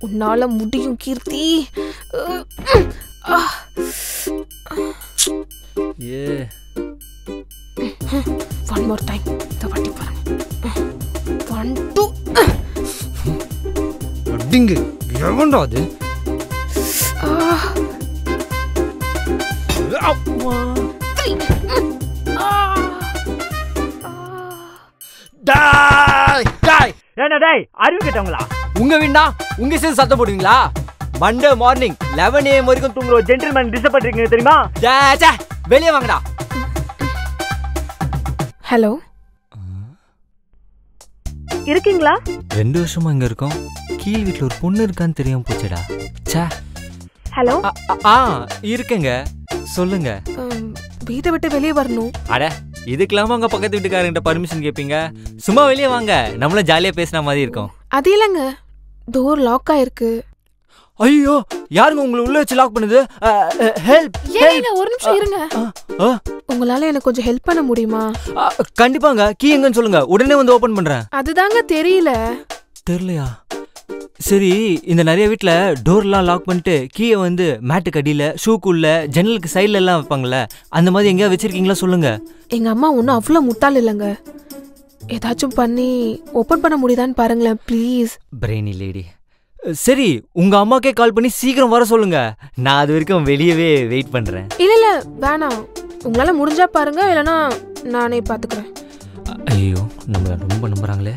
உன்னால முடியும் கீர்த்தி. One more time. இந்த வாட்டி பாருங்க. 1 2 அடிங்க. எவன்டா அது? அறிவு கேட்டவங்களா? உங்க வீண்டா உங்க சேர்ந்து சத்தம் போடுவீங்களா? மண்டே மார்னிங் 11 AM வரைக்கும் தூங்குற ஒரு ஜென்டில்மேன் டிஸ்டர்ப் பண்றீங்க தெரியுமா? வெளியே வாங்கடா. ஹலோ, இருக்கீங்களா? 2 வருஷமா இங்க இருக்கோம். கீழ் வீட்டுல ஒரு பொண்ணு இருக்கான்னு தெரியாம போச்சடா. ஹலோ. இருக்குங்க, சொல்லுங்க. வீட்டை விட்டு வெளியே வரணும். அட, இதுக்கெல்லாம அங்க பக்கத்து வீட்டுக்காரங்கிட்ட பர்மிஷன் கேட்பீங்க? சும்மா வெளியே வாங்க, நம்மள ஜாலியா பேசின மாதிரி இருக்கும். அது இல்லைங்க, டோர் லாக் ஆயிருக்கு. ஐயோ, யாருங்க உங்களை உள்ள வச்சு லாக் பண்ணுது? ஹெல்ப். ஏங்க ஒரு நிமிஷம் இருங்க. உங்களால எனக்கு கொஞ்சம் ஹெல்ப் பண்ண முடியுமா? கண்டிப்பாங்க. கீ எங்கன்னு சொல்லுங்க, உடனே வந்து ஓபன் பண்றேன். அதுதாங்க தெரியலையா? சரி, இந்த நிறைய வீட்டுல டோர்லாம் லாக் பண்ணிட்டு கீயை வந்து மேட்டுக்கு அடியில, ஷூக்குள்ள, ஜன்னலுக்கு சைட்ல எல்லாம் வைப்பாங்கல்ல, அந்த மாதிரி எங்கேயா வச்சிருக்கீங்களா சொல்லுங்க. எங்க அம்மா ஒன்னும் அவ்வளவு முட்டாள் இல்லைங்க. ஏதாச்சும் பண்ணி ஓபன் பண்ண முடியுதான்னு பாருங்களேன் ப்ளீஸ். Brainy lady. சரி, உங்க அம்மாக்கே கால் பண்ணி சீக்கிரம் வர சொல்லுங்க. நான் அது வரைக்கும் வெளியவே வெயிட் பண்றேன். இல்ல வேணாம், உங்களால முடிஞ்சா பாருங்க, இல்லைன்னா நானே பாத்துக்கிறேன். ஐயோ, நம்மள ரொம்ப நம்புறாங்களே.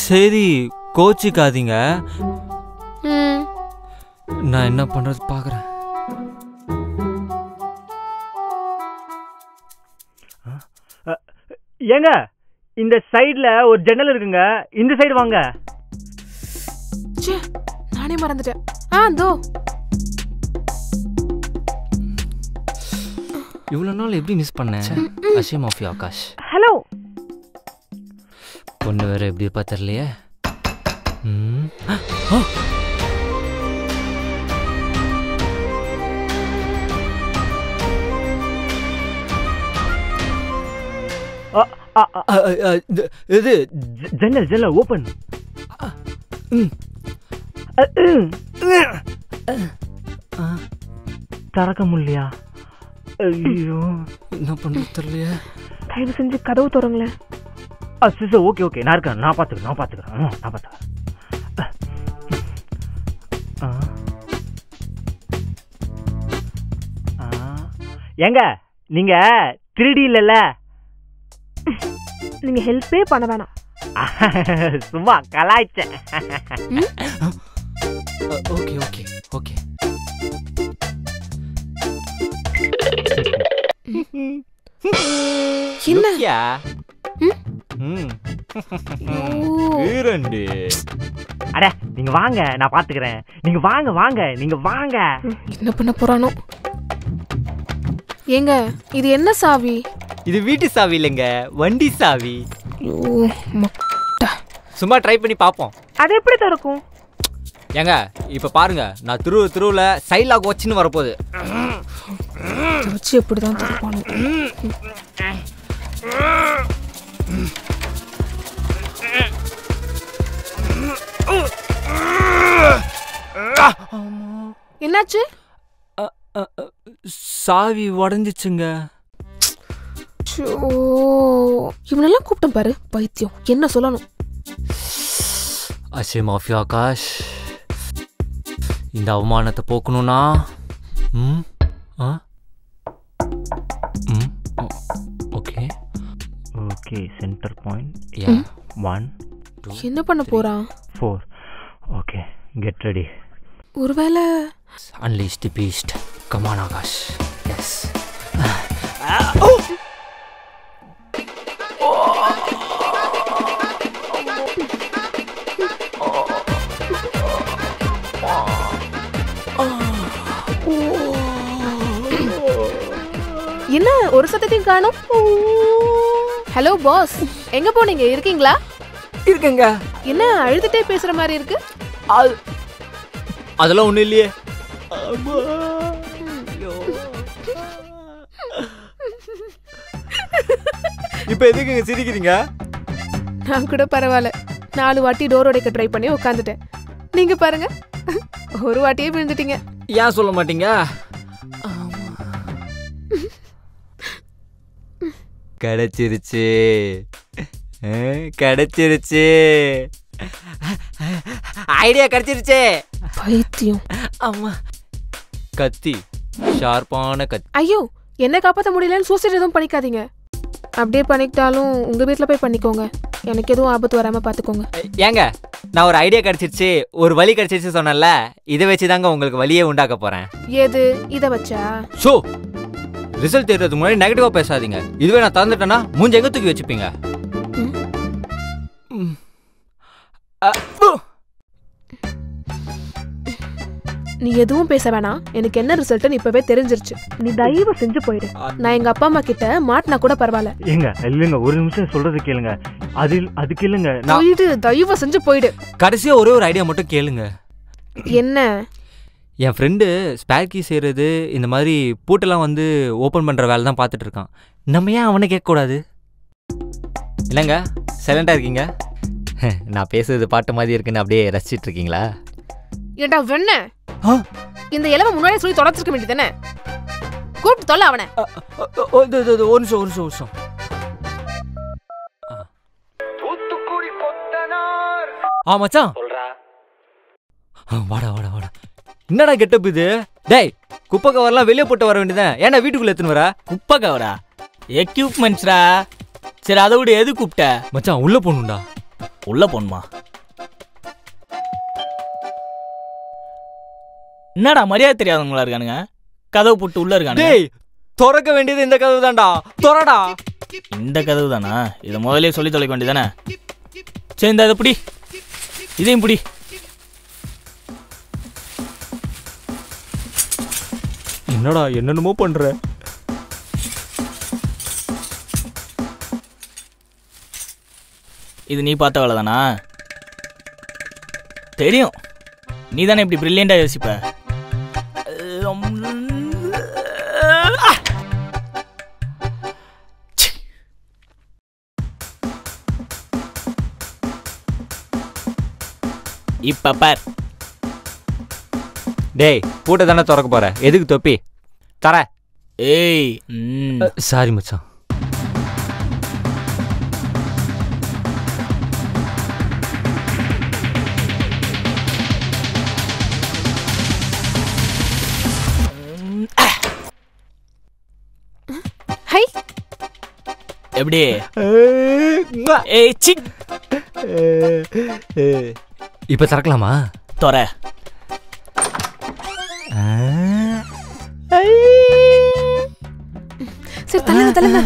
சரி, கோச்சிக்காதீங்க. நான் என்ன பண்றது பாக்குறேன். ஏங்க, இந்த சைடுல ஒரு ஜன்னல் இருக்குங்க, இந்த சைடு வாங்க. நானே மறந்துட்டேன். தோ. இவ்வளவு நாள் எப்படி மிஸ் பண்ணேன்? Ashamed of you Aakash. Hello. பொண்ணு வேற எப்படி பார்த்தரலையே. இது ஜன்னல் ஓபன். திறக்க முடியலையா? ஐயோ, என்ன பண்ண தெரியலையே. தயவு செஞ்சு கதவு திறங்களேன். ஓகே, நான் இருக்கேன். நான் பாத்துக்கிறேன். ஏங்க, நீங்க 3D இல்லல்ல? நீங்க ஹெல்ப்பே பண்ண வேணாம். சும்மா கலாய்ச்சேன். ஓகே. என்ன? அட, நீங்க வாங்க, நான் பாத்துக்கிறேன். நீங்க வாங்க. என்ன பண்ண போறானோ? ஏங்க, இது என்ன சாவி? இது வீட்டு சாவி இல்லைங்க, வண்டி சாவி. சும்மா ட்ரை பண்ணி பாப்போம். அது எப்படி திறக்கும்? ஏங்க, இப்ப பாருங்க, நான் திருவுல சைட் லாக் வச்சுன்னு வரப்போகுது. வச்சு எப்படிதான் திறப்பானோ? என்னாச்சு? சாவி உடஞ்சிச்சுங்க. இவனெல்லாம் கூப்பிட்டேன் பாரு, பைத்தியம். என்ன சொல்லணும்? Ashamed of you Aakash. இந்த அவமானத்தை போக்கணும்னா ஓகே சென்டர் பாயிண்ட். 1 2. என்ன பண்ண போறான்? 4. Okay, get ready. ஒருவேளை unleash the beast. come on Aakash. Yes. என்ன ஒரு சத்தத்தையும் காணோம்? ஹலோ பாஸ், எங்க போனீங்க? இருக்கீங்களா? இருக்கங்க. என்ன அழுதுட்டே பேசுற மாதிரி இருக்கு? அதெல்லாம் ஒண்ணும் இல்லையே. இப்ப எதுக்குங்க சிரிக்கிறீங்க? நான் கூட பரவாயில்ல, 4 வாட்டி டோர் உடைக்க ட்ரை பண்ணி உட்காந்துட்டேன். நீங்க பாருங்க, ஒரு வாட்டியே விழுந்துட்டீங்க. ஏன் சொல்ல மாட்டீங்க? கிடைச்சிருச்சு, கிடைச்சிருச்சு, ஐடியா கிடைச்சிருச்சு. பைத்தியம். அம்மா, கத்தி, ஷார்ப்பான கத்தி. ஐயோ, என்ன காப்பாற்ற முடியலன்னு சூசைட் எதுவும் பண்ணிக்காதீங்க. அப்படியே பண்ணிக்கிட்டாலும் உங்க வீட்டுல போய் பண்ணிக்கோங்க. எனக்கு எதுவும் ஆபத்து வராம பாத்துக்கோங்க. ஏங்க, நான் ஒரு ஐடியா கிடைச்சிருச்சு, ஒரு வழி கிடைச்சிருச்சு சொன்னேன்ல, இதை வச்சுதாங்க உங்களுக்கு வழியே உண்டாக்க போறேன். ஏது இத வச்சா? ஷோ, ரிசல்ட் தெரிறதுக்கு முன்னாடி நெகட்டிவா பேசாதீங்க. இதுவே நான் தந்துட்டேன்னா மூஞ்ச எங்க தூக்கி வச்சுப்பீங்க. நீ எதுவும் பேச வேணாம். எனக்கு என்ன ரிசல்ட்னு இப்பவே தெரிஞ்சிருச்சு. நீ தயவு செஞ்சு போயிடு. நான் எங்க அப்பா அம்மா கிட்ட மாட்டினா கூட பரவாயில்ல. ஏங்க இல்லைங்க, ஒரு நிமிஷம் சொல்றது கேளுங்க. அதுக்கு இல்லைங்க, போயிடு, தயவு செஞ்சு போயிடு. கடைசியா ஒரே ஒரு ஐடியா மட்டும் கேளுங்க. என்ன? என் ஃப்ரெண்டு ஸ்பேர் கீ செய்கிறது, இந்த மாதிரி பூட்டெல்லாம் வந்து ஓப்பன் பண்ணுற வேலை தான் பார்த்துட்டு இருக்கான். நம்ம ஏன் அவனை கேட்கக்கூடாது? இல்லைங்க, சைலண்டாக இருக்கீங்க. நான் பேசுறது பாட்டு மாதிரி இருக்குன்னு அப்படியே ரசிச்சிட்டு இருக்கீங்களா? ஏண்டா வெண்ண, இந்த இலவ முன்னாடியே சொல்லி தொடச்சிருக்க வேண்டியதானே? கூப்பிட்டு தொல்ல அவனை. ஒரு நிமிஷம். ஆ மச்சான், வாடா. என்னடா கெட்டப் இது? டேய், குப்பை கவர்லாம் வெளியே போட்டு வர வேண்டியதான், ஏன்னா வீட்டுக்குள்ள எத்துன்னு வர? குப்பை கவரா? எக்யூப்மெண்ட்ஸ்ரா. சரி, அதை விட எது கூப்பிட்ட? மச்சான், உள்ள போகணும்டா. உள்ள போணுமா? என்னடா மரியாதை தெரியாதவங்களா இருக்கானுங்க? கதவு போட்டு உள்ள இருக்கானுங்க. டேய், திறக்க வேண்டியது இந்த கதவு தான்டா, திறடா. இந்த கதவு தானா? இதை முதலே சொல்லி தொலைக்க வேண்டியதானே? சரி, இந்த இதை பிடி, இதையும் பிடி. என்னடா என்னென்னமோ பண்ற? இது நீ பார்த்த வேலை தானா? தெரியும், நீ தானே இப்படி பிரில்லியண்டா யோசிப்ப. இப்ப பார். டேய், பூட்டை தானே திறக்க போற, எதுக்கு தொப்பி? தர. ஏய், சாரி மச்சான். ஹை, எப்படி? ஏய் சி, இப்ப திறக்கலாமா? தொற. சரி, தள்ளுங்க.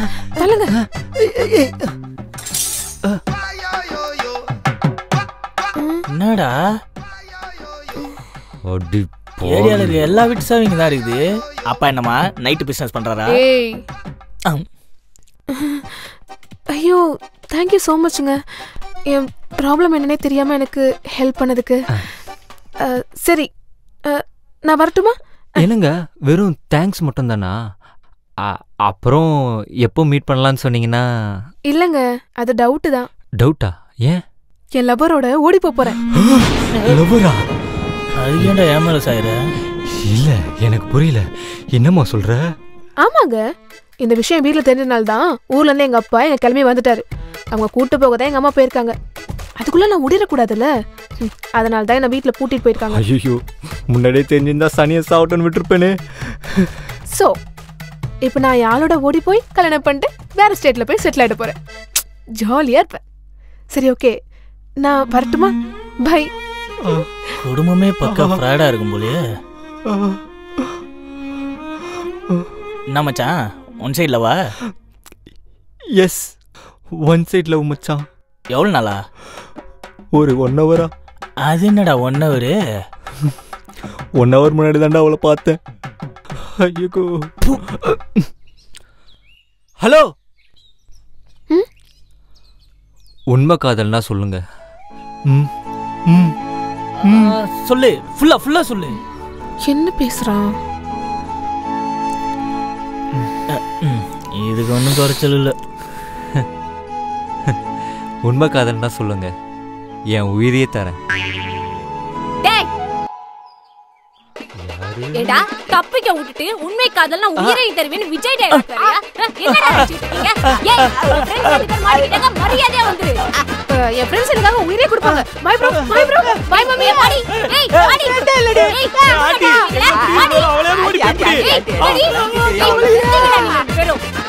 என்னடா ஏரியால இருக்க எல்லா வீட்டு சாவிங்க தான் இருக்குது. அப்பா என்னமா நைட்டு பிசினஸ் பண்றாரா? ஏய், ஐயோ, தேங்க்யூ ஸோ மச்ங்க. என் ப்ராப்ளம் என்னன்னே தெரியாம எனக்கு ஹெல்ப் பண்ணதுக்கு. சரி, நான் வரட்டுமா? என்னங்க, வெறும் தேங்க்ஸ் மட்டும் தானா? அப்புறம் எப்போ மீட் பண்ணலான்னு சொன்னீங்கன்னா? இல்லைங்க, அது டவுட்டு தான். டவுட்டா? ஏன்? என் லவரோட ஓடி போறேன். லவரா? அது ஏன்டா ஏமால சாயிர? இல்ல, எனக்கு புரியல, என்னம்மா சொல்ற? ஆமாங்க, இந்த விஷயம் வீட்டில் தெரிஞ்சனால தான் ஊர்ல இருந்து எங்க அப்பா எங்க கிளம்பி வந்துட்டாரு. அவங்க கூட்டு போக தான் எங்க அம்மா போயிருக்காங்க. அதுக்குள்ள நான் உடிடக்கூடாதுல்ல, அதனால தான் என்ன வீட்டில் பூட்டிட்டு போயிருக்காங்க. ஐயோ, முன்னாடியே தெரிஞ்சிருந்தா சனியை சாப்பிட்டோன்னு விட்டுருப்பேனே. ஸோ இப்போ நான் யாரோட ஓடி போய் கல்யாணம் பண்ணிட்டு வேற ஸ்டேட்ல போய் செட்டில் ஆகிட போறேன். ஜாலியா இருப்பேன். சரி, ஓகே, நான் வரட்டுமா? பை. குடும்பமே பக்கா ஃப்ராடா இருக்கும் போலயே. என்ன மச்சான், ஒன் சைட்ல வா? எஸ், ஒன் சைட் லவ் மச்சான். எவ்வளோ நாளா? ஒரு 1 ஹவரா? அது என்னடா 1 ஹவரு? 1 ஹவர் முன்னாடி தாண்டா அவளை பார்த்தேன். ஐயோ. ஹலோ, உண்மை காதல்னா சொல்லுங்க. சொல்லு, ஃபுல்லா சொல்லு. என்ன பேசுறான்? இதுக்கு ஒன்றும் குறைச்சல் இல்லை. உண்மை காதல்னா சொல்லுங்க, என் உயிரையே தரேன். ஏண்டா தப்பிக்க விட்டுட்டு உண்மை காதல்னா உயிரை தருவேன்னு விஜய் டைலாக் வரியா? என்னடா நினைச்சிட்டு இருக்கீங்க? ஏய் ஃப்ரெண்ட்ஸ் கிட்ட மாட்டிக்கிட்டாங்க, மரியாதையா வந்துரு. என் ஃப்ரெண்ட்ஸ் எனக்காக உயிரே கொடுப்பாங்க. Bye bro, bye bro, bye mummy. பாடி ஏய் பாடி இல்லடி. ஏய் பாடி பாடி. அவளே ஓடி போய் ஏய் பாடி. ஏய்